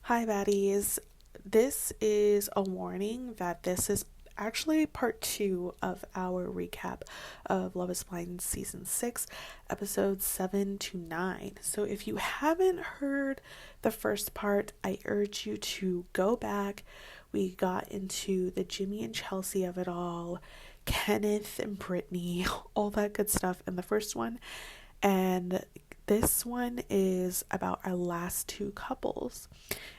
Hi, baddies. This is a warning that this is actually part two of our recap of Love is Blind season 6, episodes 7 to 9. So, if you haven't heard the first part, I urge you to go back. We got into the Jimmy and Chelsea of it all, Kenneth and Brittany, all that good stuff in the first one. And this one is about our last two couples.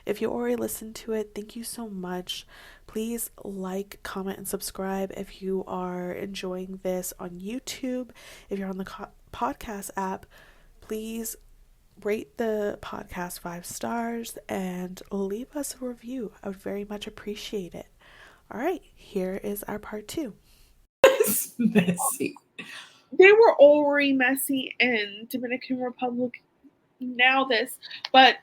If you already listened to it, thank you so much. Please like, comment, and subscribe if you are enjoying this on YouTube. If you're on the podcast app, please rate the podcast 5 stars and leave us a review. I would very much appreciate it. All right, here is our part two. It's messy. They were already messy in Dominican Republic. But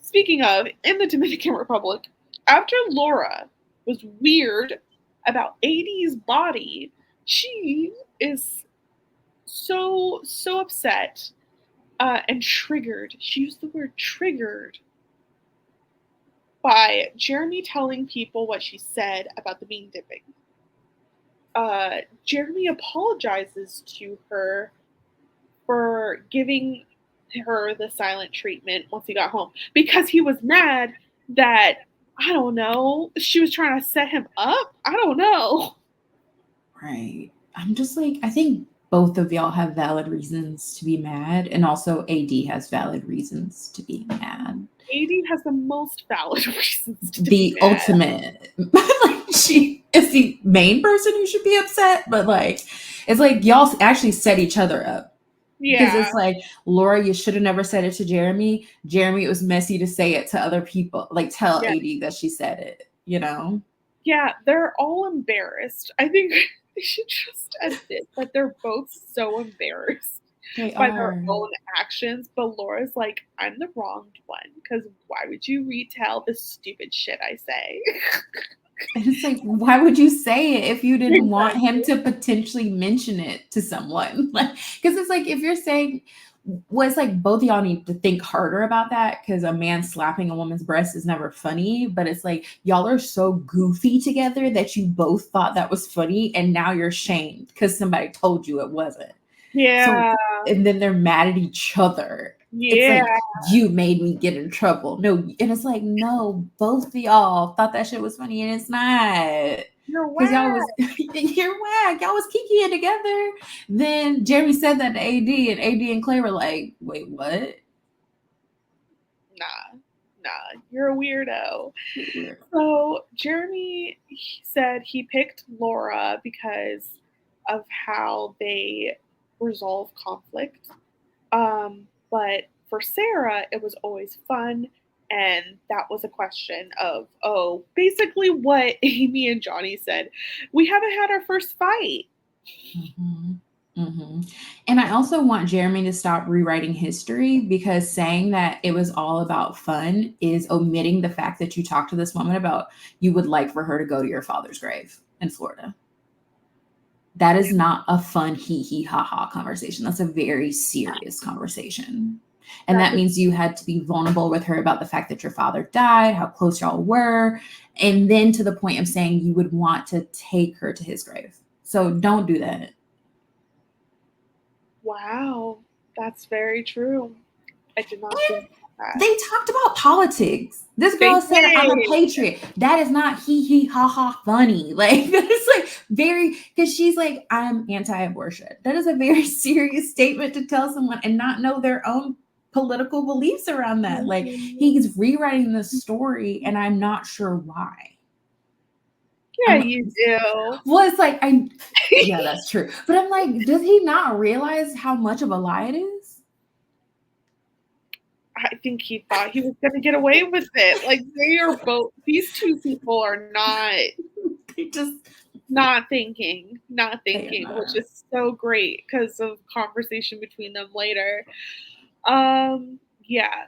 speaking of, in the Dominican Republic, after Laura was weird about AD's body, she is so upset and triggered. She used the word triggered by Jeramey telling people what she said about the bean dipping. Jeramey apologizes to her for giving her the silent treatment once he got home because he was mad that, I don't know, she was trying to set him up. I don't know. Right. I'm just like, I think both of y'all have valid reasons to be mad, and also AD has valid reasons to be mad. AD has the most valid reasons to The be mad. ultimate. Like, she is the main person who should be upset, but like, it's like y'all actually set each other up. Because Yeah. it's like, Laura, you should have never said it to Jeramey. Jeramey, it was messy to say it to other people. Like, tell Yeah. AD that she said it, you know? Yeah, they're all embarrassed. I think they should just admit that they're both so embarrassed They by their are. own actions. But Laura's like, I'm the wronged one because why would you retell the stupid shit I say? And it's like, why would you say it if you didn't want him Exactly. to potentially mention it to someone? Like, because it's like, if you're saying, well, it's like both of y'all need to think harder about that, because a man slapping a woman's breast is never funny. But it's like, y'all are so goofy together that you both thought that was funny, and now you're shamed because somebody told you it wasn't. So, Yeah. and then they're mad at each other. It's Yeah. like, you made me get in trouble. No, and it's like, no, both of y'all thought that shit was funny, and it's not. You're Because y'all whack. was, you're whack. Y'all was kikiing together. Then Jeremy said that to AD and Clay were like, wait, what? Nah, you're a weirdo. Weird. So Jeramey said he picked Laura because of how they resolve conflict. But for Sarah, it was always fun. And that was a question of, oh, basically what Amy and Johnny said. We haven't had our first fight. Mm-hmm. Mm-hmm. And I also want Jeremy to stop rewriting history, because saying that it was all about fun is omitting the fact that you talked to this woman about you would like for her to go to your father's grave in Florida. That is not a fun hee hee ha ha conversation. That's a very serious conversation. And That that is, means you had to be vulnerable with her about the fact that your father died, how close y'all were, and then to the point of saying you would want to take her to his grave. So don't do that. wow, that's very true. I did not think And that. they talked about politics. This They girl said, I'm a did. patriot. That is not hee hee ha ha funny. Like, that is like very, because she's like, I'm anti abortion. That is a very serious statement to tell someone and not know their own political beliefs around that. Like, Mhm. he's rewriting the story, and I'm not sure why. Yeah, I'm, you do. well, it's like, yeah, that's true. But I'm like, does he not realize how much of a lie it is? I think he thought he was going to get away with it. Like they are both; these two people are They just, not they are thinking, which not. is so great because of conversation between them later. Yeah,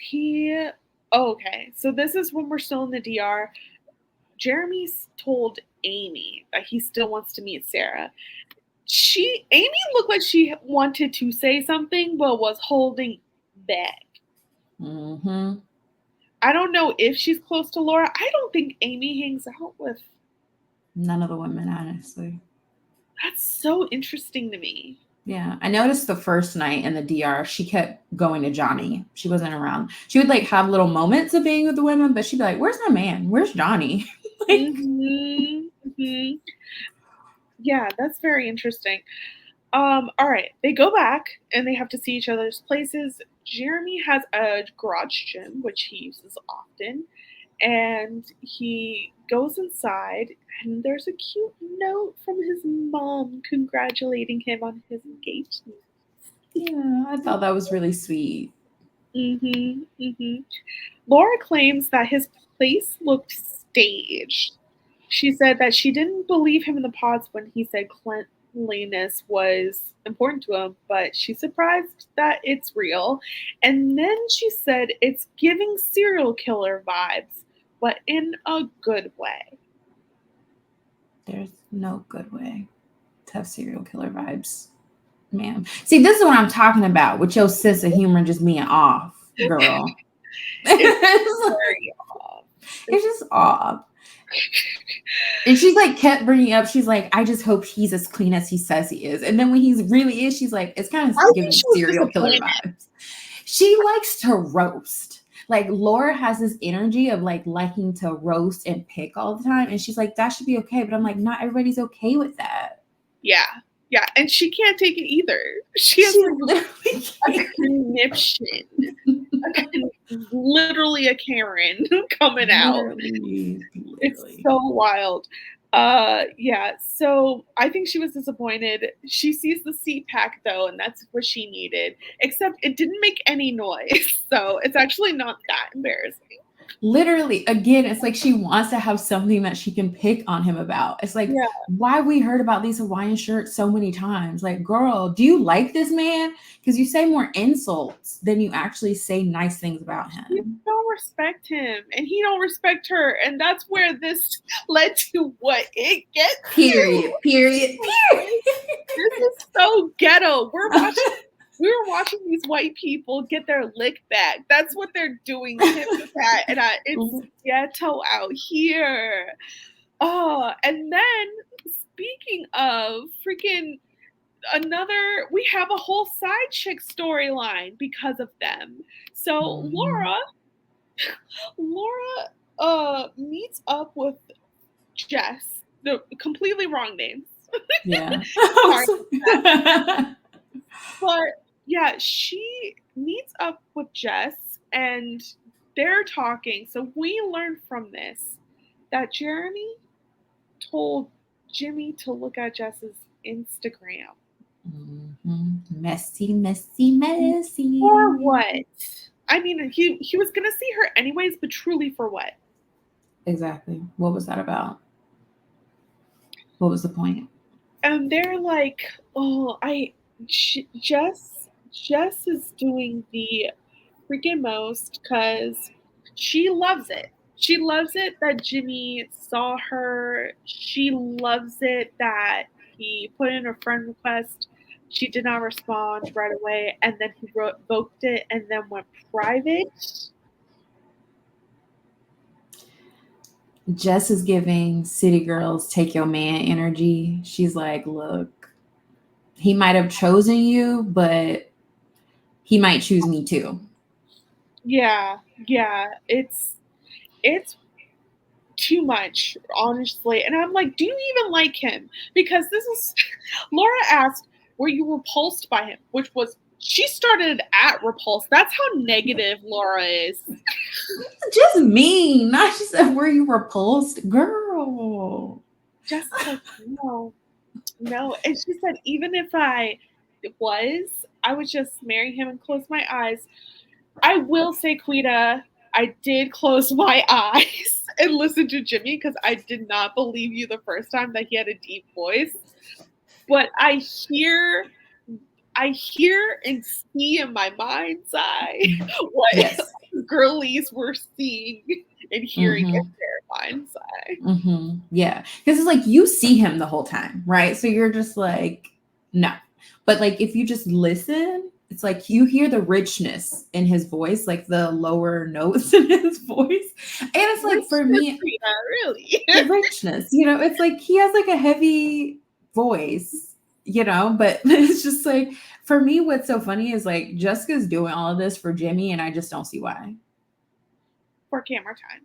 he. Okay, so this is when we're still in the DR. Jeremy's told Amy that he still wants to meet Sarah. Amy looked like she wanted to say something but was holding back. Mm-hmm. I don't know if she's close to Laura. I don't think Amy hangs out with. None of the women, honestly. That's so interesting to me. Yeah, I noticed the first night in the DR, she kept going to Johnny. She wasn't around. She would like have little moments of being with the women, but she'd be like, "Where's my man? Where's Johnny?" Like, Yeah, that's very interesting. All right, they go back and they have to see each other's places. Jeramey has a garage gym which he uses often, and he goes inside and there's a cute note from his mom congratulating him on his engagement. yeah, I thought that was really sweet. Laura claims that his place looked staged. She said that she didn't believe him in the pods when he said cleanliness was important to him, but she's surprised that it's real. And then she said it's giving serial killer vibes, but in a good way. There's no good way to have serial killer vibes, ma'am. See, this is what I'm talking about with your sense of humor just being off, girl. It's very off. It's just off. And she's like kept bringing up, she's like, I just hope he's as clean as he says he is. And then when he really is, she's like, it's kind of giving serial killer vibes. She likes to roast. Like Laura has this energy of like liking to roast and pick all the time. And she's like, that should be okay. But I'm like, not everybody's okay with that. Yeah. Yeah. And she can't take it either. She has like a conniption. Literally a Karen coming out. Literally. It's so wild. Yeah, so I think she was disappointed. She sees the seat pack though, and that's what she needed. Except it didn't make any noise, so it's actually not that embarrassing. Literally, again, it's like she wants to have something that she can pick on him about. It's like, why we heard about these Hawaiian shirts so many times. Like, girl, do you like this man? Because you say more insults than you actually say nice things about him. You don't respect him, and he don't respect her, and that's where this led to what it gets. Period. Period. This is so ghetto. We were watching these white people get their lick back. That's what they're doing to that. And it's ghetto out here. Oh, and then speaking of freaking we have a whole side chick storyline because of them. So Laura meets up with Jess. The completely wrong names. Yeah. But yeah, she meets up with Jess and they're talking. So we learned from this that Jeramey told Jimmy to look at Jess's Instagram. Messy, messy, messy. For what? I mean, he was gonna see her anyways, but truly for what? Exactly. What was that about? What was the point? And they're like, oh, Jess is doing the freaking most because she loves it. She loves it that Jimmy saw her. She loves it that he put in a friend request. She did not respond right away, and then he revoked it and then went private. Jess is giving City Girls Take Your Man energy. She's like, look, he might have chosen you, but he might choose me too. Yeah. It's too much, honestly. And I'm like, do you even like him? Because this is Laura asked, were you repulsed by him? Which was she started at repulsed. That's how negative Laura is. Just mean. Not she said, were you repulsed? Girl. Just like, no. And she said, even if I was, I would just marry him and close my eyes. I will say, Quita, I did close my eyes and listen to Jimmy because I did not believe you the first time that he had a deep voice. But I hear and see in my mind's eye what girlies were seeing and hearing in their mind's eye. Yeah. Because it's like you see him the whole time, right? So you're just like, no. But like if you just listen, It's like you hear the richness in his voice, like the lower notes in his voice. And it's like, for me, really. the richness, it's like he has like a heavy voice, but it's just like, for me, what's so funny is like Jessica's doing all of this for Jimmy, and I just don't see why. For camera time.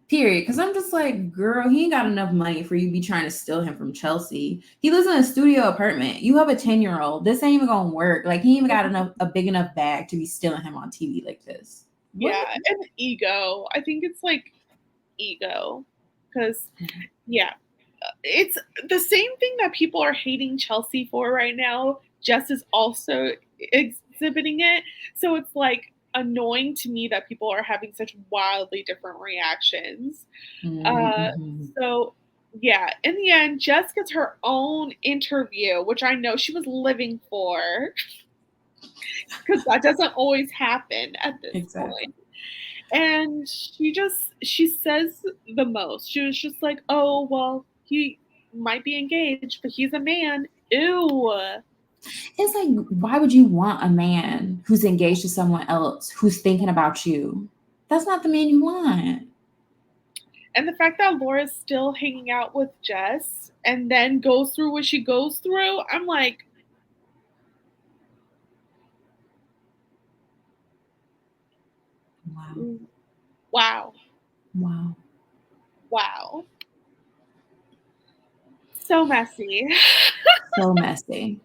Period. Because I'm just like, girl, he ain't got enough money for you to be trying to steal him from Chelsea. He lives in a studio apartment. You have a 10-year-old. This ain't even gonna work. Like, he ain't even got a big enough bag to be stealing him on TV like this. Yeah, and ego. I think it's like ego. Because, yeah, it's the same thing that people are hating Chelsea for right now. Jess is also exhibiting it. So it's like annoying to me that people are having such wildly different reactions. So yeah, in the end, Jess gets her own interview, which I know she was living for, because that doesn't always happen at this point. And she says the most. She was just like, oh, well, he might be engaged, but he's a man. Ew. It's like, why would you want a man who's engaged to someone else who's thinking about you? That's not the man you want. And the fact that Laura's still hanging out with Jess and then goes through what she goes through, I'm like, wow. So messy. So messy.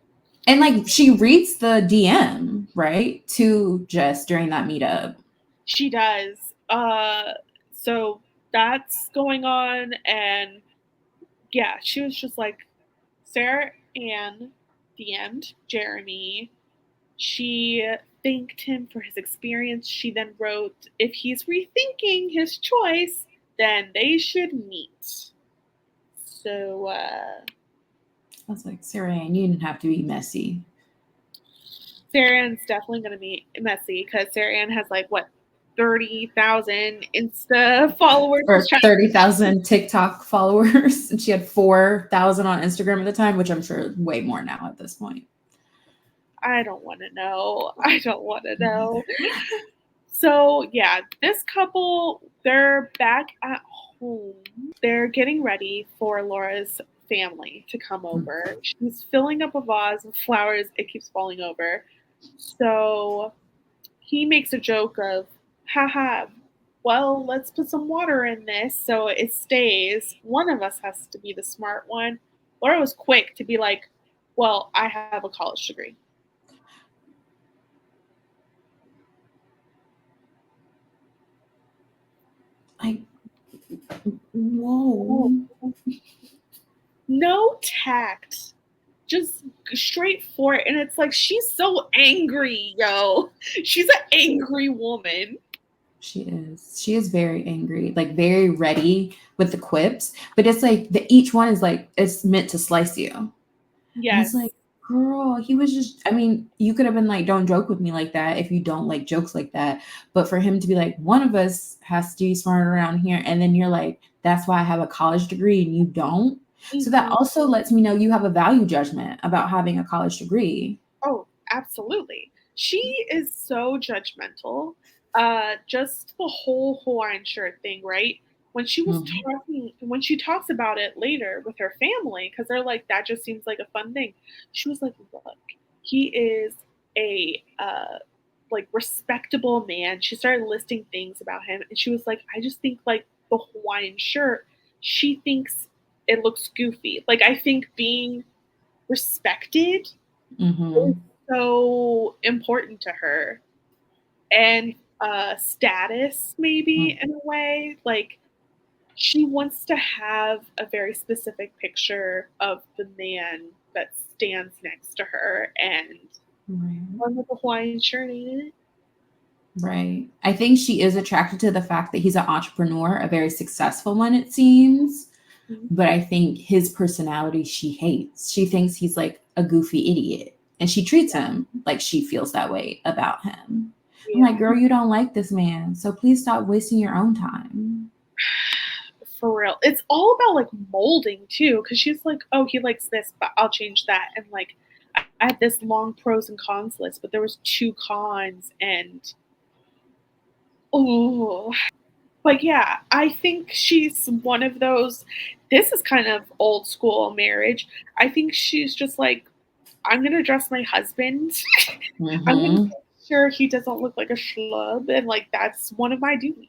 And like, she reads the DM, right, to Jess during that meetup. She does. So that's going on, and yeah, she was just like, Sarah Ann DM'd Jeramey. She thanked him for his experience. She then wrote, if he's rethinking his choice, then they should meet. So, I was like, Sarah Ann, you didn't have to be messy. Sarah Ann's definitely going to be messy, because Sarah Ann has like, what, 30,000 Insta followers? Or 30,000 TikTok followers. And she had 4,000 on Instagram at the time, which I'm sure way more now at this point. I don't want to know. So, yeah, this couple, they're back at home. They're getting ready for Laura's family to come over. She's filling up a vase with flowers. It keeps falling over. So he makes a joke of, haha, well, let's put some water in this so it stays. One of us has to be the smart one. Laura was quick to be like, well, I have a college degree. Whoa. No tact. Just straight for it. And it's like, she's so angry, yo. She's an angry woman. She is very angry, like very ready with the quips, but it's like each one is like, it's meant to slice you. Yes. And it's like, girl, he was just, I mean, you could have been like, don't joke with me like that if you don't like jokes like that. But for him to be like, one of us has to be smart around here. And then you're like, that's why I have a college degree and you don't. Mm-hmm. So that also lets me know you have a value judgment about having a college degree. Oh, absolutely. She is so judgmental. Just the whole Hawaiian shirt thing, right? When she was when she talks about it later with her family, because they're like, that just seems like a fun thing. She was like, look, he is a like respectable man. She started listing things about him, and she was like, I just think like the Hawaiian shirt, she thinks it looks goofy. Like, I think being respected is so important to her, and status maybe in a way. Like, she wants to have a very specific picture of the man that stands next to her, and one with the Hawaiian shirt, ain't it? Right. I think she is attracted to the fact that he's an entrepreneur, a very successful one, it seems. But I think his personality she hates. She thinks he's like a goofy idiot. And she treats him like she feels that way about him. Yeah. I'm like, girl, you don't like this man. So please stop wasting your own time. For real. It's all about like molding too. Because she's like, oh, he likes this, but I'll change that. And like, I had this long pros and cons list, but there was 2 cons, and oh, but yeah, I think she's one of those. This is kind of old school marriage. I think she's just like, I'm gonna dress my husband. I'm gonna Mm-hmm. make sure he doesn't look like a schlub, and like that's one of my duties.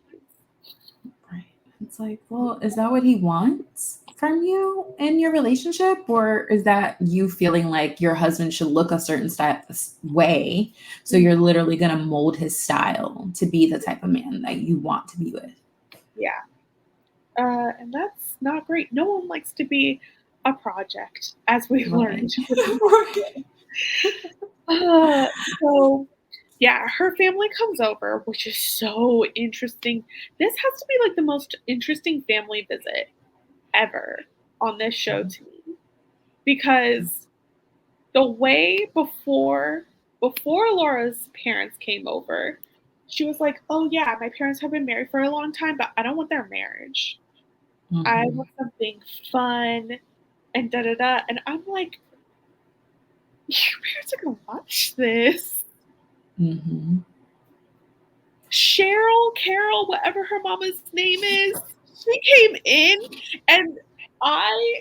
Right. It's like, well, is that what he wants from you in your relationship? Or is that you feeling like your husband should look a certain way? So you're literally going to mold his style to be the type of man that you want to be with. Yeah. And that's not great. No one likes to be a project, as we've learned. Right. Uh, so, yeah, her family comes over, which is so interesting. This has to be like the most interesting family visit ever on this show to me because the way before Laura's parents came over, she was like, "Oh yeah, my parents have been married for a long time, but I don't want their marriage. I Mm-hmm. want something fun and da da da." And I'm like, "Your parents are gonna watch this." Mm-hmm. Cheryl, Carol, whatever her mama's name is, she came in and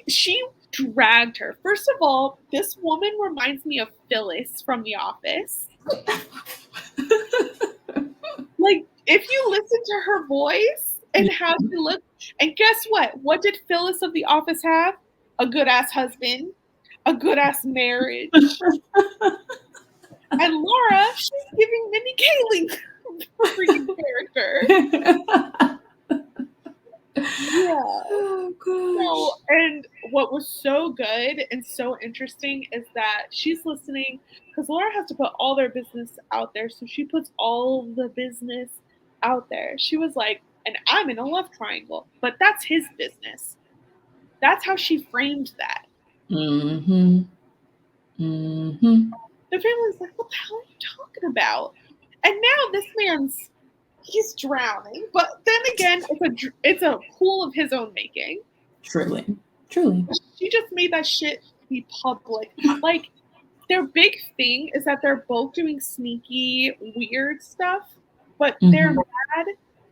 she dragged her. First of all, this woman reminds me of Phyllis from The Office. Like, if you listen to her voice and how she looks, and guess what? What did Phyllis of The Office have? A good ass husband, a good ass marriage. And Laura, she's giving Minnie Kaling freaking character. Yeah. Oh So, gosh. and what was so good and so interesting is that she's listening because Laura has to put all their business out there. So she puts all the business out there. She was like, and I'm in a love triangle, but that's his business. That's how she framed that. Mm-hmm. Mm-hmm. The family's like, what the hell are you talking about? And now this man's, he's drowning. But then again, it's a pool of his own making. Truly. Truly. She just made that shit be public. Like, their big thing is that they're both doing sneaky, weird stuff, but they're Mm-hmm. mad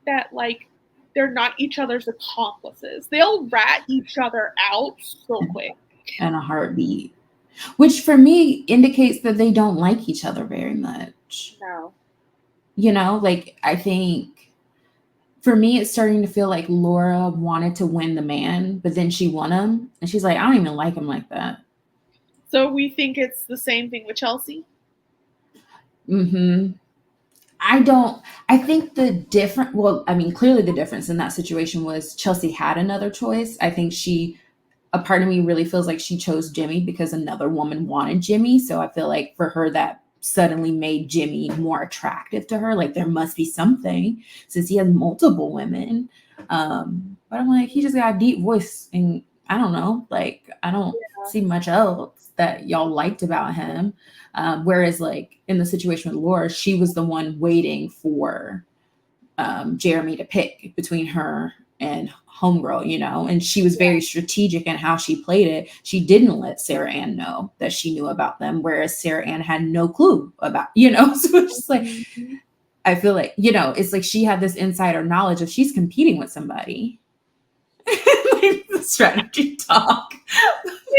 that, like, they're not each other's accomplices. They'll rat each other out so quick. And a heartbeat. Which for me indicates that they don't like each other very much. No. You know, like I think for me, it's starting to feel like Laura wanted to win the man, but then she won him. And she's like, I don't even like him like that. So we think it's the same thing with Chelsea? Mm-hmm. I think clearly the difference in that situation was Chelsea had another choice. I think a part of me really feels like she chose Jimmy because another woman wanted Jimmy. So I feel like for her, that suddenly made Jimmy more attractive to her. Like there must be something since he has multiple women. But I'm like, he just got a deep voice and I don't know, like I don't see much else that y'all liked about him. Whereas like in the situation with Laura, she was the one waiting for Jeramey to pick between her and homegirl, you know, and she was very strategic in how she played it. She didn't let Sarah Ann know that she knew about them, whereas Sarah Ann had no clue about, you know, so it's just like, I feel like, you know, it's like she had this insider knowledge of she's competing with somebody. Like the strategy talk.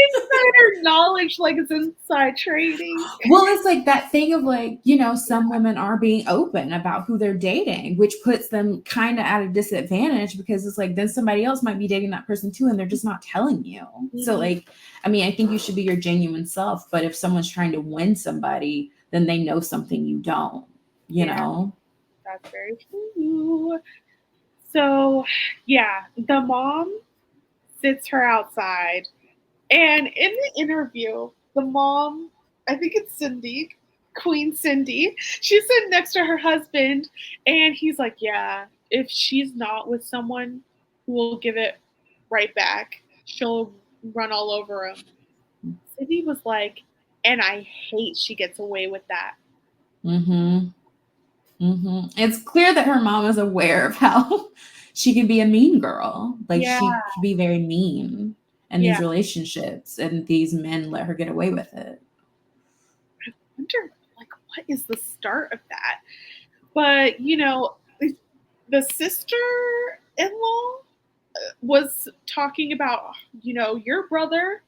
Insider knowledge, like it's inside trading. Well, it's like that thing of like, you know, some women are being open about who they're dating, which puts them kind of at a disadvantage because it's like then somebody else might be dating that person too, and they're just not telling you. So, like, I mean, I think you should be your genuine self, but if someone's trying to win somebody, then they know something you don't, you know? That's very true. So, yeah, the mom sits her outside. And in the interview, the mom, I think it's Cindy, Queen Cindy, she's sitting next to her husband, and he's like, yeah, if she's not with someone who will give it right back, she'll run all over him. Cindy was like, and I hate she gets away with that. Mm-hmm. Mm-hmm. It's clear that her mom is aware of how she can be a mean girl. Like she can be very mean in these relationships, and these men let her get away with it. wonder, like, what is the start of that? But, you know, the sister-in-law was talking about, you know, your brother,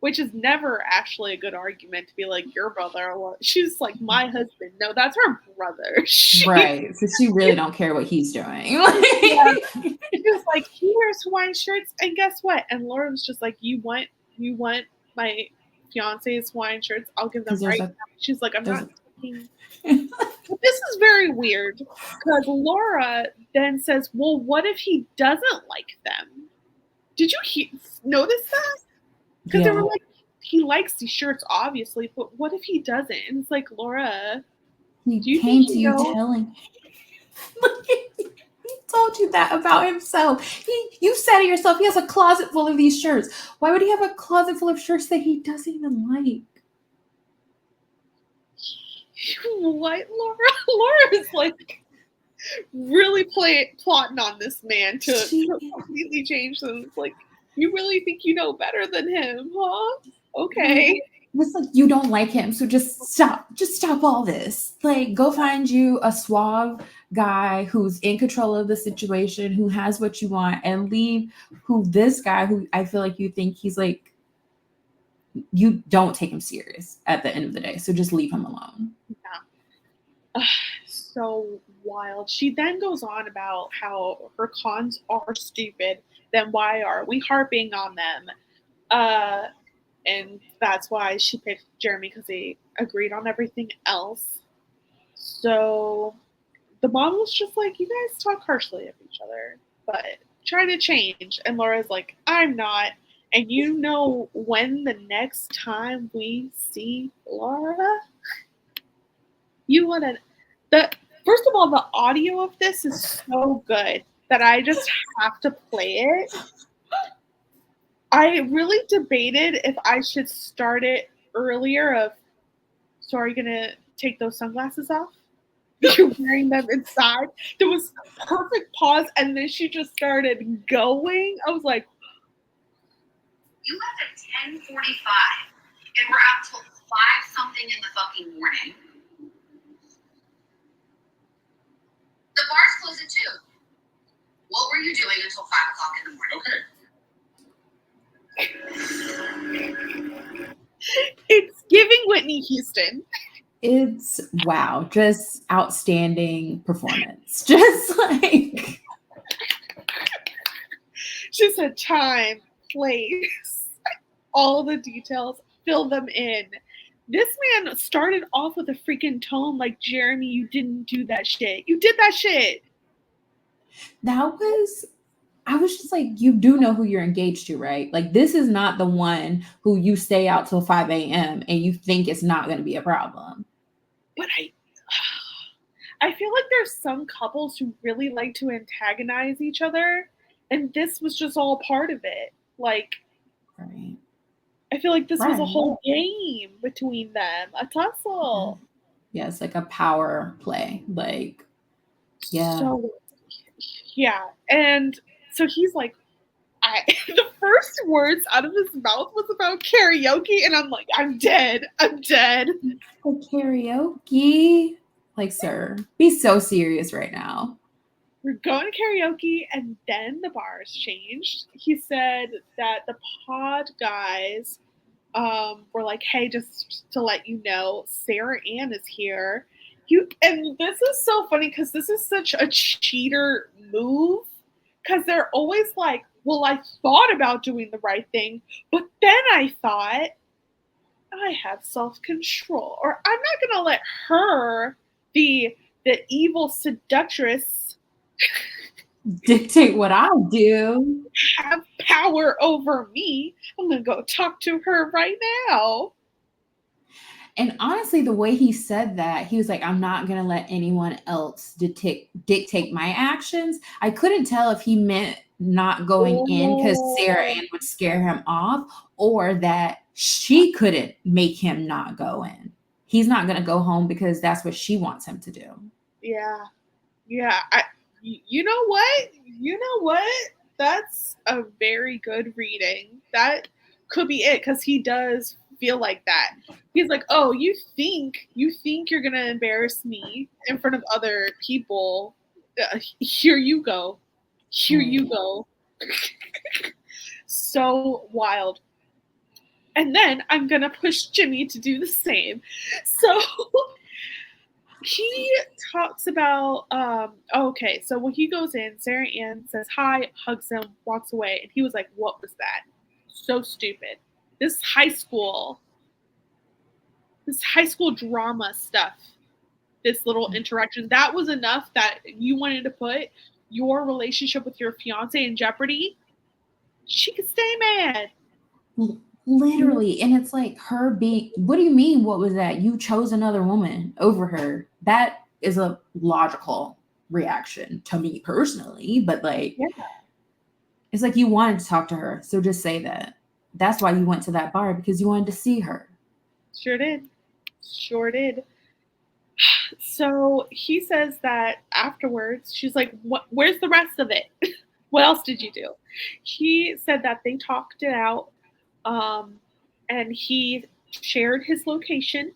which is never actually a good argument to be like your brother. She's like, my husband. No, that's her brother. Right. So she really don't care what he's doing. Yeah. She was like, he wears Hawaiian shirts, and guess what? And Laura was just like, you want my fiance's Hawaiian shirts? I'll give them right now. She's like, I'm not taking. But this is very weird because Laura then says, well, what if he doesn't like them? Did you notice that? Because they were like, he likes these shirts, obviously, but what if he doesn't? And it's like, Laura, he came to you telling. He told you that about himself. You said it yourself. He has a closet full of these shirts. Why would he have a closet full of shirts that he doesn't even like? What, Laura? Laura is like really plotting on this man to completely change them. It's like, you really think you know better than him, huh? Okay. It's like, you don't like him, so just stop all this. Like, go find you a suave guy who's in control of the situation, who has what you want, and leave this guy who I feel like you think he's like, you don't take him serious at the end of the day, so just leave him alone. Yeah. So wild. She then goes on about how her cons are stupid. Then why are we harping on them? And that's why she picked Jeramey, because they agreed on everything else. So the mom was just like, you guys talk harshly of each other, but try to change. And Laura's like, I'm not. And you know, when the next time we see Laura, you want to. First of all, the audio of this is so good that I just have to play it. I really debated if I should start it earlier. So are you gonna take those sunglasses off? You're wearing them inside. There was perfect pause, and then she just started going. I was like, you left at 10:45, and we're out till 5-something in the fucking morning. The bars close at 2. What were you doing until 5 o'clock in the morning? Okay. It's giving Whitney Houston. It's wow, just outstanding performance. Just like she said, time, place, all the details, fill them in. This man started off with a freaking tone like, Jeramey, you didn't do that shit. You did that shit. I was just like, you do know who you're engaged to, right? Like, this is not the one who you stay out till 5 a.m. and you think it's not going to be a problem. But I feel like there's some couples who really like to antagonize each other, and this was just all part of it. Like, right. I feel like this was a whole game between them, a tussle. Yeah, it's like a power play. Like, yeah. So, yeah. And so he's like, the first words out of his mouth was about karaoke, and I'm like, I'm dead. Karaoke? Like, sir, be so serious right now. We're going to karaoke, and then the bars changed. He said that the pod guys were like, hey, just to let you know, Sarah Ann is here. And this is so funny because this is such a cheater move, because they're always like, well, I thought about doing the right thing, but then I thought, I have self-control, or I'm not going to let her, the evil seductress, dictate what I do, have power over me. I'm going to go talk to her right now. And honestly, the way he said that, he was like, I'm not going to let anyone else dictate my actions. I couldn't tell if he meant not going in because Sarah Ann would scare him off, or that she couldn't make him not go in. He's not going to go home because that's what she wants him to do. Yeah. You know what? That's a very good reading. That could be it, because he does feel like that. He's like, oh, you think you're gonna embarrass me in front of other people? Here you go. Here you go. So wild. And then I'm gonna push Jimmy to do the same. So he talks about okay, so when he goes in, Sarah Ann says hi, hugs him, walks away, and he was like, what was that? So stupid. This high school drama stuff, this little interaction, that was enough that you wanted to put your relationship with your fiance in jeopardy. She could stay mad. Literally. And it's like her being, what do you mean? What was that? You chose another woman over her. That is a logical reaction to me personally, but like, it's like you wanted to talk to her. So just say that. That's why you went to that bar, because you wanted to see her. Sure did. So he says that afterwards, she's like, where's the rest of it? What else did you do? He said that they talked it out, and he shared his location.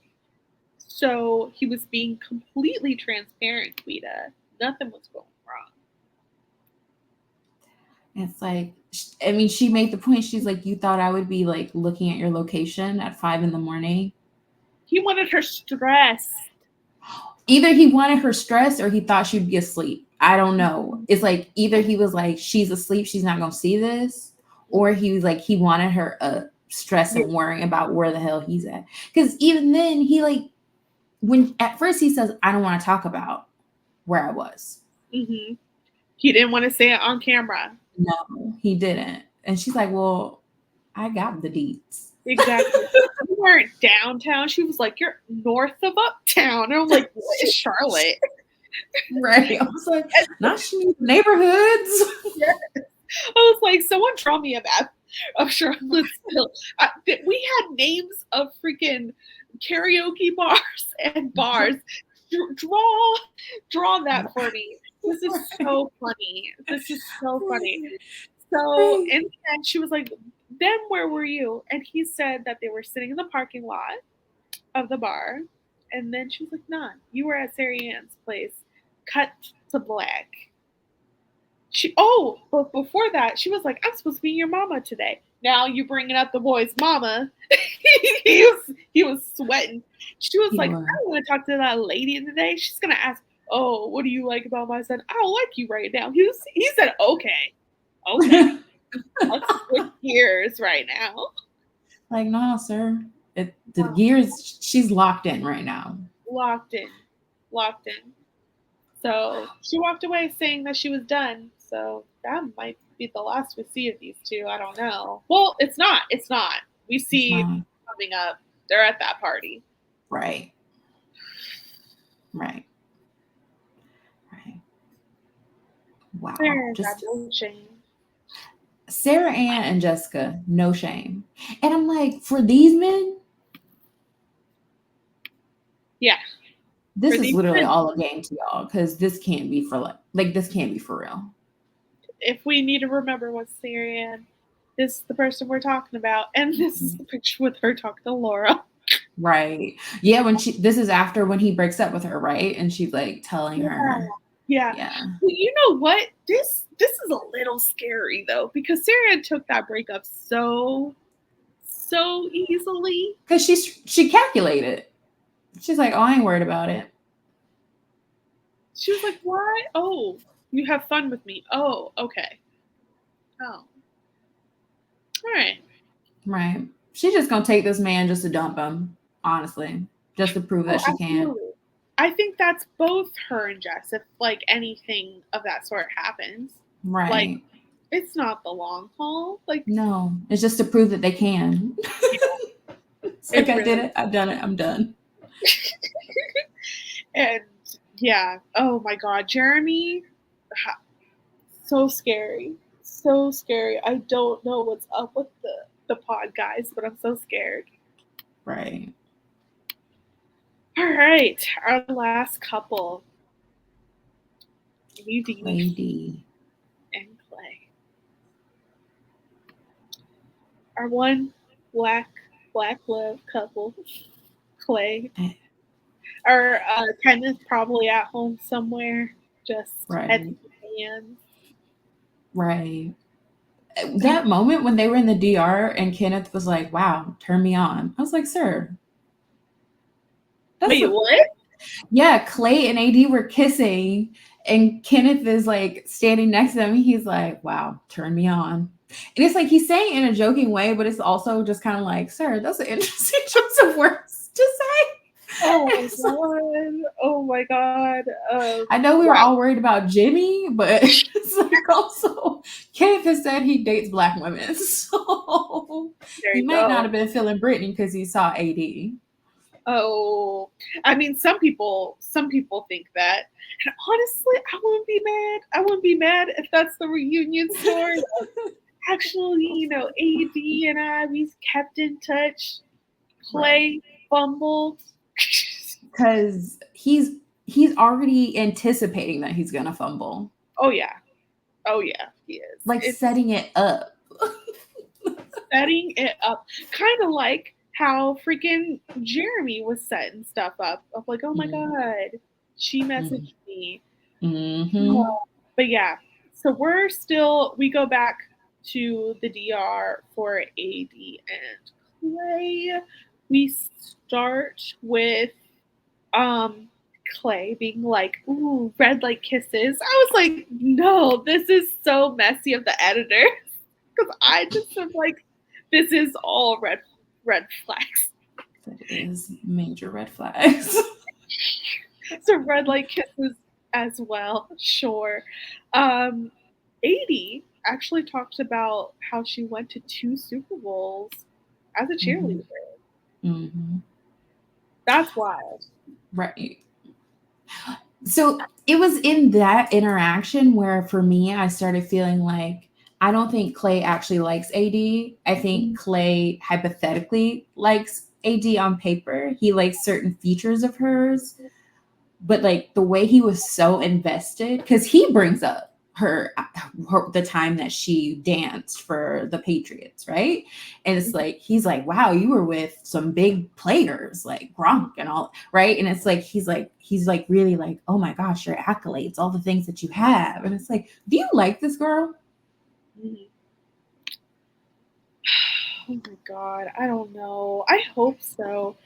So he was being completely transparent, Quita. Nothing was going wrong. It's like, I mean, she made the point. She's like, you thought I would be like looking at your location at 5 a.m? He wanted her stressed. Either he wanted her stressed or he thought she'd be asleep. I don't know. It's like either he was like, she's asleep, she's not going to see this. Or he was like, he wanted her stressed and worrying about where the hell he's at. Because even then, he like, when at first he says, I don't want to talk about where I was. Mm-hmm. He didn't want to say it on camera. No, he didn't. And she's like, well, I got the deets. Exactly. You weren't downtown. She was like, you're north of uptown. And I was like, what is Charlotte? Right. I was like, not neighborhoods. Yes. I was like, someone draw me a map of Charlottesville. We had names of freaking karaoke bars and bars. Draw that for me. This is so funny. So in the end, she was like, then where were you? And he said that they were sitting in the parking lot of the bar. And then she was like, nah, you were at Sarah Ann's place. Cut to black. But before that, she was like, I'm supposed to be your mama today. Now you bringing up the boy's mama. he was sweating. She was like, I don't want to talk to that lady today. She's gonna ask, oh, what do you like about my son? I don't like you right now. He said, okay. Let's switch gears right now. Like, no, sir. The gears, she's locked in right now. Locked in. So she walked away saying that she was done. So that might be the last we see of these two. I don't know. Well, it's not. We see coming up. They're at that party. Right. Wow. Just no shame. Sarah Ann and Jessica, no shame. And I'm like, for these men, yeah, this is literally all a game to y'all, because this can't be for this can't be for real. If we need to remember what's Sarah Ann, this is the person we're talking about, and this is the picture with her talking to Laura. Right. Yeah, this is after when he breaks up with her, right? And she's like telling her. Yeah. Well, you know what? This is a little scary though, because Sarah took that breakup so easily. Because she calculated. She's like, oh, I ain't worried about it. She was like, what? Oh, you have fun with me. Oh, okay. Oh. All right. Right. She's just gonna take this man just to dump him, honestly. Just to prove that she can. I think that's both her and Jess, if like anything of that sort happens. Right. Like, it's not the long haul. Like, no, it's just to prove that they can. It's like, I did it. I've done it. I'm done. And yeah, oh my God, Jeramey, so scary. I don't know what's up with the pod guys, but I'm so scared. Right. All right, our last couple, Lady and Clay. Our one black black love couple, Clay. Or Kenneth probably at home somewhere, just head in hands. Right. That moment when they were in the DR and Kenneth was like, wow, turn me on. I was like, sir. Wait, what? Yeah, Clay and AD were kissing, and Kenneth is like standing next to them. And he's like, wow, turn me on. And it's like he's saying it in a joking way, but it's also just kind of like, sir, that's an interesting choice of words to say. Oh my god. Oh my god. I know we were all worried about Jimmy, but it's like also Kenneth has said he dates black women. So he might not have been feeling Brittany because he saw AD. Oh, I mean, some people think that. And honestly, I wouldn't be mad. I wouldn't be mad if that's the reunion story. Actually, you know, AD and I, we kept in touch. Clay fumbled. Because he's already anticipating that he's gonna fumble. Oh yeah, he is. Like it's setting it up. Setting it up, kind of like how freaking Jeramey was setting stuff up. Of like, oh my god, she messaged me. But yeah, so we go back to the DR for AD and Clay. We start with Clay being like, ooh, red light kisses. I was like, no, this is so messy of the editor. Because I just am like, this is all red flags. That is major red flags. So red light kisses as well, sure. AD actually talked about how she went to 2 Super Bowls as a cheerleader. That's wild. Right. So it was in that interaction where for me, I started feeling like I don't think Clay actually likes AD. I think Clay hypothetically likes AD on paper. He likes certain features of hers. But like the way he was so invested, because he brings up her the time that she danced for the Patriots, right? And it's like he's like, wow, you were with some big players like Gronk and all, right? And it's like he's like really like, oh my gosh, your accolades, all the things that you have. And it's like, do you like this girl? Oh my god, I don't know. I hope so.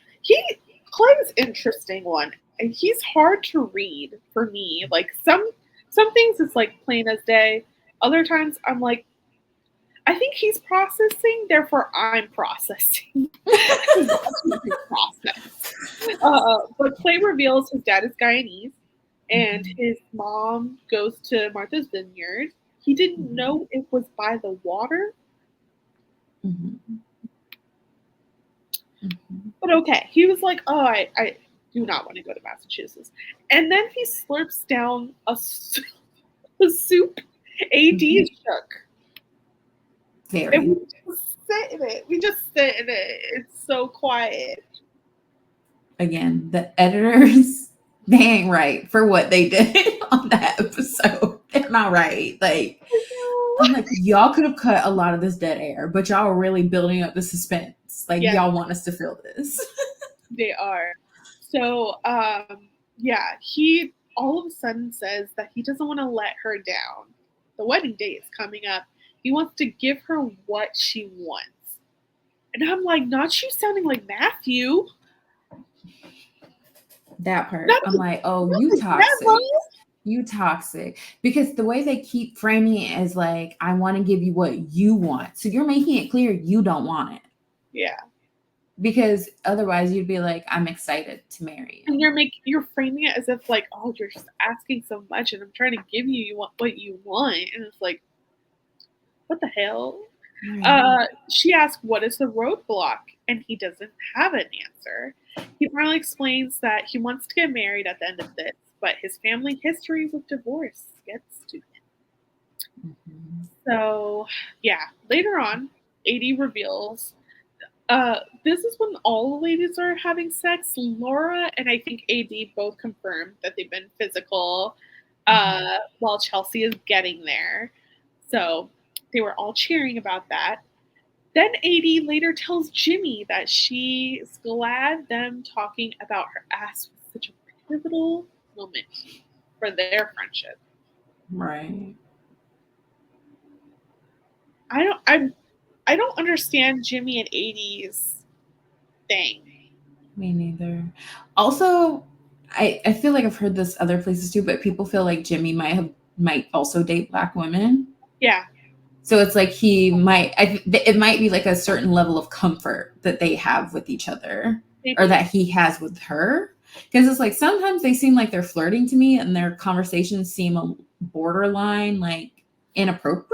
Clay's interesting one. And he's hard to read for me. Like some things it's like plain as day. Other times I'm like, I think he's processing, therefore I'm processing. But Clay reveals his dad is Guyanese and his mom goes to Martha's Vineyard. He didn't know it was by the water. But okay, he was like, oh, I do not want to go to Massachusetts. And then he slurps down a soup. AD is shook. Very. And we just sit in it. It's so quiet. Again, the editors, they ain't right for what they did on that episode. They're not right. Like, I'm like, y'all could have cut a lot of this dead air, but y'all are really building up the suspense. Like, y'all want us to feel this. They are. So, he all of a sudden says that he doesn't want to let her down. The wedding day is coming up. He wants to give her what she wants. And I'm like, not you sounding like Matthew. That part. I'm like, oh, you toxic. You toxic. Because the way they keep framing it as like, I want to give you what you want. So you're making it clear you don't want it. Yeah. Because otherwise you'd be like, I'm excited to marry you. And you're framing it as if like, oh, you're just asking so much and I'm trying to give you what you want. And it's like, what the hell? She asked, what is the roadblock? And he doesn't have an answer. He finally explains that he wants to get married at the end of this, but his family history with divorce gets to him. So, yeah, later on, AD reveals this is when all the ladies are having sex. Laura and I think AD both confirmed that they've been physical while Chelsea is getting there. So they were all cheering about that. Then AD later tells Jimmy that she's glad them talking about her ass was such a pivotal moment for their friendship. Right. I don't understand Jimmy and AD's thing. Me neither. Also, I feel like I've heard this other places too, but people feel like Jimmy might also date Black women. Yeah. So it's like he might, it might be like a certain level of comfort that they have with each other, Maybe. or that he has with her. Because it's like sometimes they seem like they're flirting to me, and their conversations seem a borderline like inappropriate.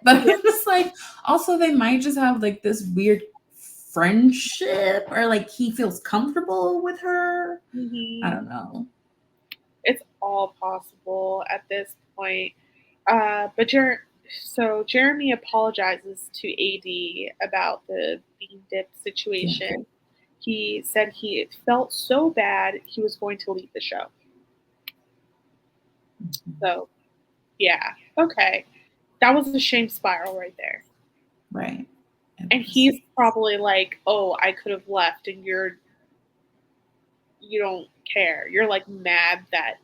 But I'm just like, also they might just have like this weird friendship, or like he feels comfortable with her. Mm-hmm. I don't know. It's all possible at this point. But Jeramey apologizes to AD about the bean dip situation. Yeah. He said he felt so bad he was going to leave the show. Mm-hmm. So, yeah, okay. That was a shame spiral right there. Right. And he's probably like, oh, I could have left, and you don't care. You're like mad that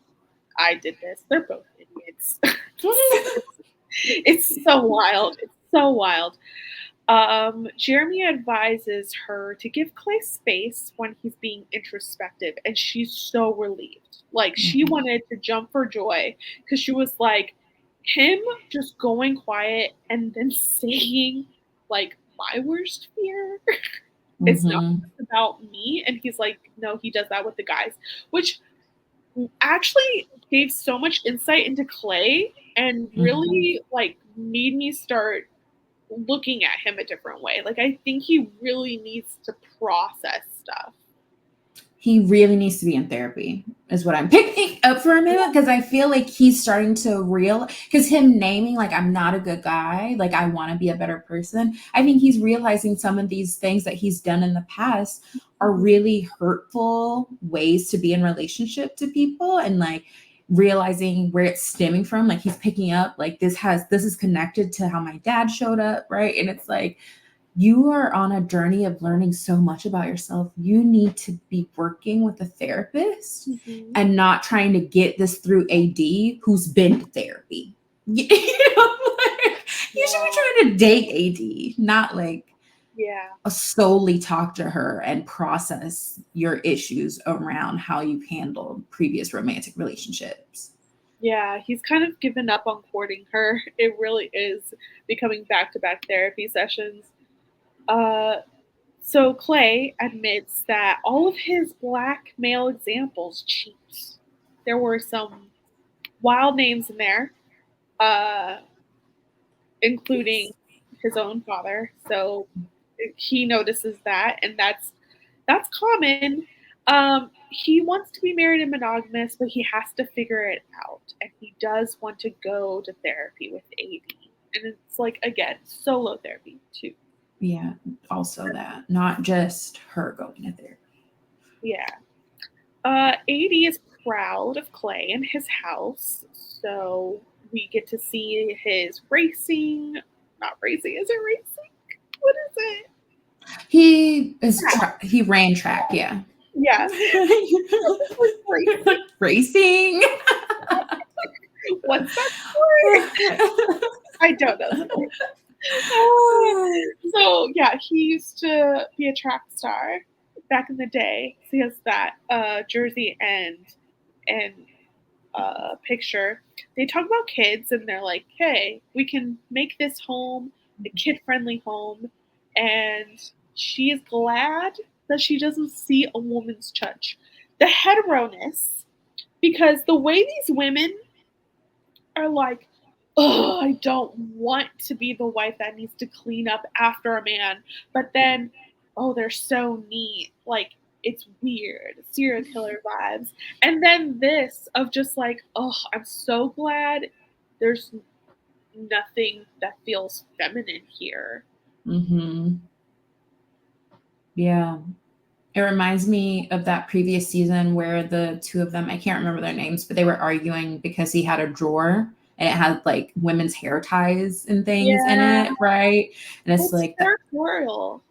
I did this. They're both idiots. It's so wild. It's so wild. Jeramey advises her to give Clay space when he's being introspective, and she's so relieved. Like, she wanted to jump for joy because she was like, him just going quiet and then saying, like, my worst fear is not about me. And he's like, no, he does that with the guys, which actually gave so much insight into Clay and really like made me start looking at him a different way. Like, I think he really needs to process stuff. He really needs to be in therapy, is what I'm picking up for a minute, because I feel like he's starting to because him naming, like, I'm not a good guy, like, I want to be a better person. I think he's realizing some of these things that he's done in the past are really hurtful ways to be in relationship to people, and like realizing where it's stemming from. Like, he's picking up, like, this is connected to how my dad showed up, right? And it's like, you are on a journey of learning so much about yourself. You need to be working with a therapist and not trying to get this through AD, who's been to therapy. You know, like, you should be trying to date AD, not like solely talk to her and process your issues around how you handled previous romantic relationships. Yeah, he's kind of given up on courting her. It really is becoming back-to-back therapy sessions. So Clay admits that all of his Black male examples cheat. There were some wild names in there, including his own father. So he notices that, and that's common. He wants to be married and monogamous, but he has to figure it out, and he does want to go to therapy with AD. And it's like, again, solo therapy too. Yeah, also that, not just her going to therapy. Yeah. AD is proud of Clay and his house, so we get to see his racing. Not racing, is it racing? What is it? He ran track, yeah. Yeah. Racing. What's that for? I don't know. So yeah, he used to be a track star back in the day. So he has that jersey and picture. They talk about kids, and they're like, hey, we can make this home a kid-friendly home. And she is glad that she doesn't see a woman's touch. The hetero-ness, because the way these women are like, oh, I don't want to be the wife that needs to clean up after a man. But then, oh, they're so neat. Like, it's weird. Serial killer vibes. And then this of just like, oh, I'm so glad there's nothing that feels feminine here. Yeah. It reminds me of that previous season where the two of them, I can't remember their names, but they were arguing because he had a drawer and it had like women's hair ties and things in it, right? And it's like, territorial.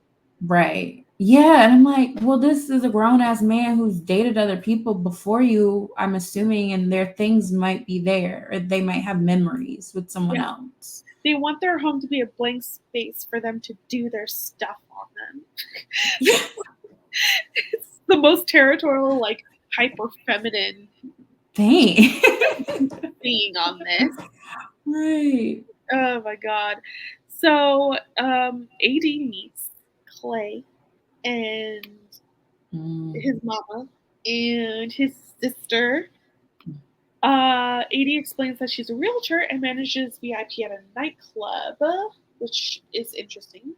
Right. Yeah. And I'm like, well, this is a grown ass man who's dated other people before you, I'm assuming, and their things might be there, or they might have memories with someone else. They want their home to be a blank space for them to do their stuff on them. Yeah. It's the most territorial, like hyper feminine Thing. thing on this. Right. Oh my god. So AD meets Clay and his mama and his sister. AD explains that she's a realtor and manages VIP at a nightclub, which is interesting.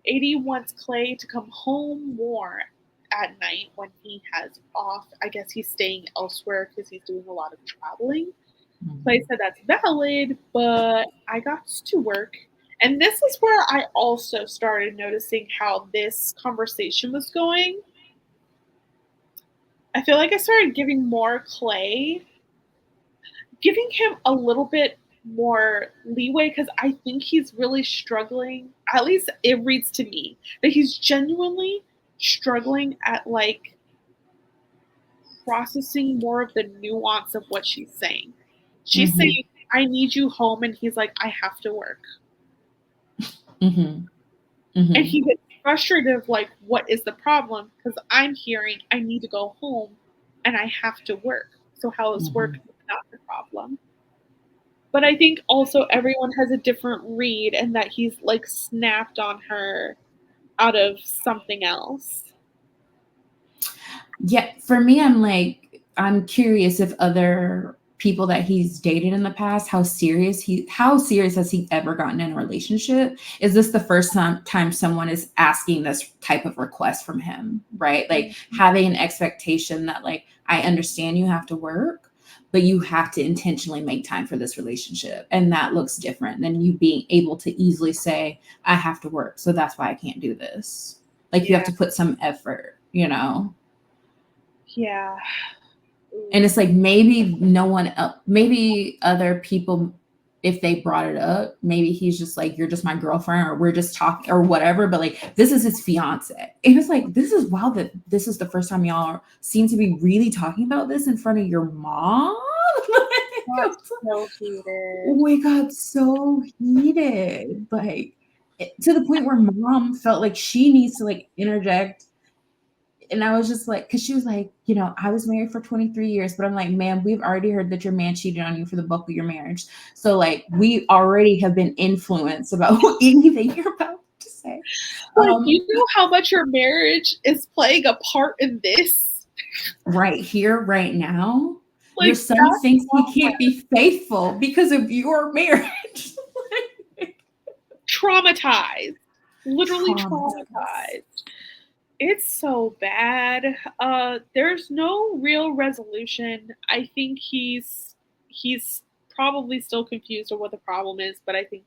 AD wants Clay to come home more at night when he has off. I guess he's staying elsewhere because he's doing a lot of traveling. Clay said that's valid, but I got to work. And this is where I also started noticing how this conversation was going. I feel like I started giving more Clay, giving him a little bit more leeway because I think he's really struggling. At least it reads to me that he's genuinely struggling at like processing more of the nuance of what she's saying. She's saying, I need you home, and he's like, I have to work. And he gets frustrated of like, what is the problem? Because I'm hearing I need to go home and I have to work. So how is work not the problem? But I think also everyone has a different read, and that he's like snapped on her out of something else. Yeah, for me, I'm curious if other people that he's dated in the past, how serious has he ever gotten in a relationship? Is this the first time someone is asking this type of request from him, right? Like having an expectation that like, I understand you have to work, but you have to intentionally make time for this relationship. And that looks different than you being able to easily say, I have to work, so that's why I can't do this. Like you have to put some effort, you know? Yeah. And it's like maybe no one else, maybe other people, if they brought it up, maybe he's just like, you're just my girlfriend, or we're just talking or whatever. But like, this is his fiance. And it's like, this is wild that this is the first time y'all seem to be really talking about this in front of your mom. So heated. We got so heated, like to the point where mom felt like she needs to like interject. And I was just like, because she was like, you know, I was married for 23 years, but I'm like, ma'am, we've already heard that your man cheated on you for the bulk of your marriage. So like, we already have been influenced about anything you're about to say. You know how much your marriage is playing a part in this? Right here, right now. Like, your son thinks he can't be faithful because of your marriage. Traumatized. Literally traumatized. It's so bad. There's no real resolution. I think he's probably still confused of what the problem is, but I think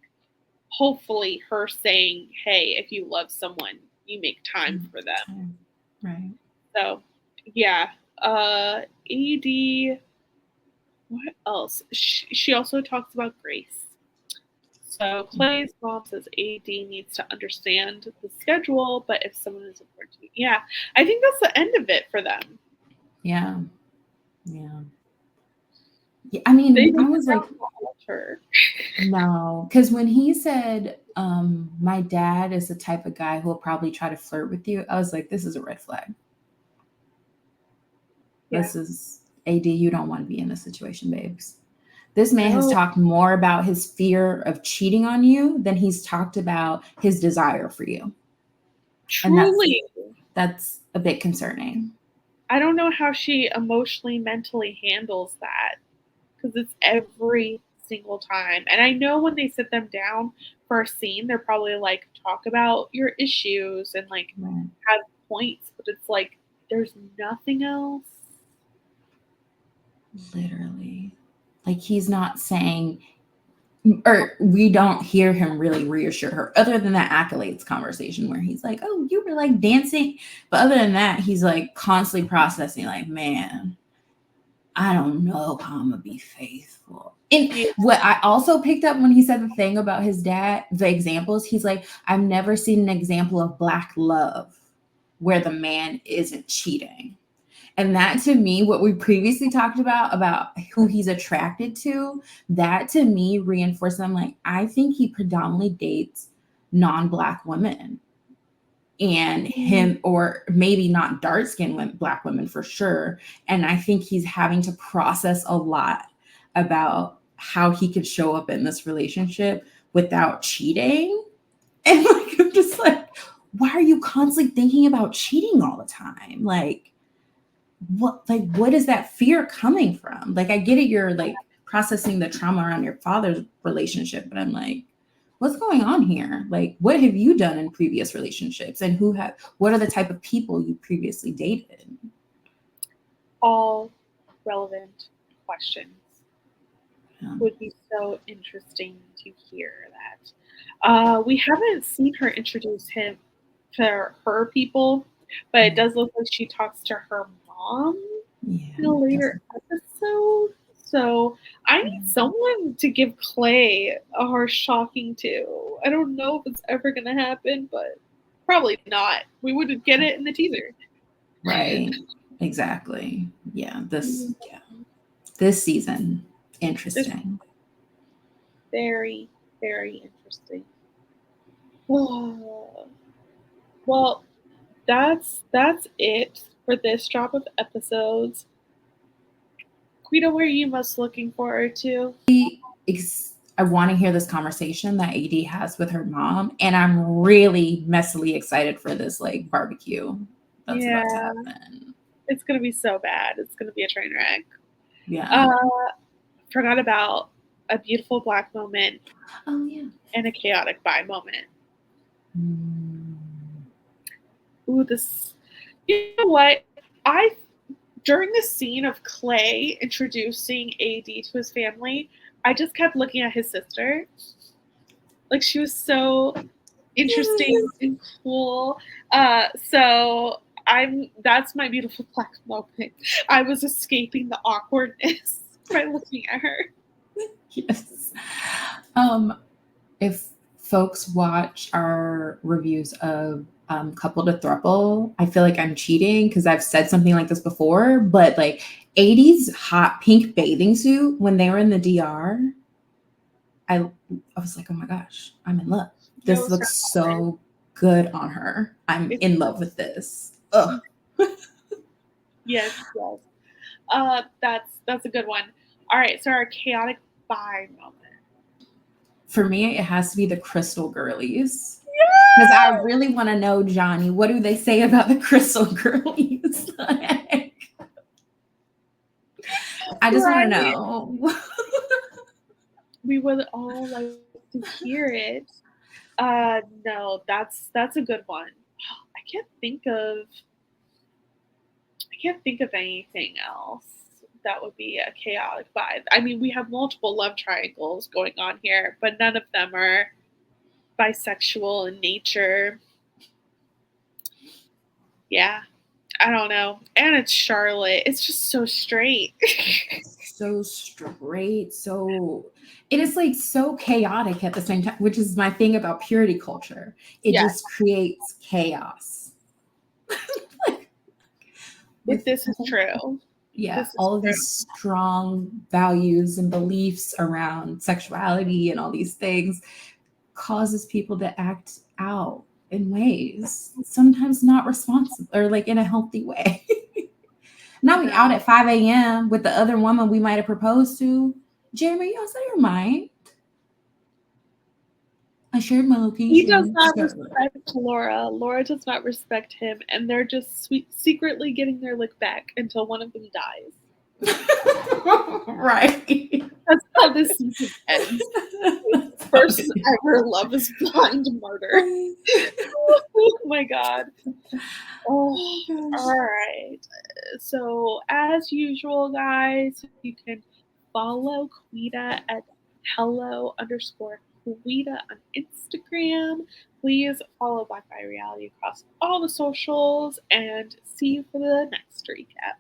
hopefully her saying, hey, if you love someone, you make time for them. Right. So yeah. AD, what else? She also talks about grace. So Clay's mom says AD needs to understand the schedule, but if someone is important to me, yeah, I think that's the end of it for them. Yeah. I mean, I was like, no, because when he said, my dad is the type of guy who will probably try to flirt with you, I was like, this is a red flag. Yeah. This is AD. You don't want to be in this situation, babes. This man has talked more about his fear of cheating on you than he's talked about his desire for you. Truly. And that's a bit concerning. I don't know how she emotionally, mentally handles that, because it's every single time. And I know when they sit them down for a scene, they're probably like, talk about your issues and like have points, but it's like, there's nothing else. Literally. Like he's not saying, or we don't hear him really reassure her other than that accolades conversation where he's like, oh, you were like dancing. But other than that, he's like constantly processing like, man, I don't know how I'm gonna be faithful. And what I also picked up when he said the thing about his dad, the examples, he's like, I've never seen an example of Black love where the man isn't cheating. And that to me, what we previously talked about who he's attracted to, that to me reinforced, I'm like, I think he predominantly dates non-Black women. And him, or maybe not dark-skinned Black women for sure. And I think he's having to process a lot about how he could show up in this relationship without cheating. And like, I'm just like, why are you constantly thinking about cheating all the time? Like, what is that fear coming from? Like, I get it, you're like processing the trauma around your father's relationship, but I'm like, what's going on here? Like, what have you done in previous relationships, and what are the type of people you previously dated? All relevant questions. Yeah. Would be so interesting to hear that. We haven't seen her introduce him to her people, but it does look like she talks to her mom in a later episode. So I need someone to give Clay a harsh shocking to. I don't know if it's ever going to happen, but probably not. We wouldn't get it in the teaser. Right. Exactly. Yeah. This season, interesting. Very, very interesting. Well, that's it for this drop of episodes. Quita, what are you most looking forward to? I want to hear this conversation that AD has with her mom, and I'm really messily excited for this like barbecue that's about to happen. It's gonna be so bad. It's gonna be a train wreck. Yeah. Forgot about a beautiful Black moment. Oh yeah. And a chaotic bi moment. Ooh, this. You know what? During the scene of Clay introducing AD to his family, I just kept looking at his sister. Like, she was so interesting and cool. So that's my beautiful Black moment. I was escaping the awkwardness by looking at her. Yes. If folks watch our reviews of Couple to Throuple, I feel like I'm cheating because I've said something like this before, but like 80s hot pink bathing suit when they were in the DR, I was like, oh my gosh, I'm in love. This looks so good on her. I'm in love with this. Ugh. Yes. That's a good one. All right, so our chaotic bi moment. For me, it has to be the Crystal Girlies. Because I really want to know, Johnny, what do they say about the Crystal Girlies? Like, I just want to know. We would all like to hear it. No, that's a good one. I can't think of anything else that would be a chaotic vibe. I mean, we have multiple love triangles going on here, but none of them are bisexual in nature. Yeah, I don't know. And it's Charlotte. It's just so straight. So straight. So it is like so chaotic at the same time, which is my thing about purity culture. It just creates chaos. If this is true. Yeah, all of these strong values and beliefs around sexuality and all these things causes people to act out in ways sometimes not responsible or like in a healthy way. Now we out at 5 a.m. with the other woman we might have proposed to. Jeramey, you outside your mind? I shared my location. He does not respect Laura. Laura does not respect him, and they're just secretly getting their lick back until one of them dies. Right. That's how this season ends. First ever Love is Blind murder. Oh my god. Oh, all right. So as usual, guys, you can follow Quita at hello_Quita on Instagram. Please follow Black by Reality across all the socials, and see you for the next recap.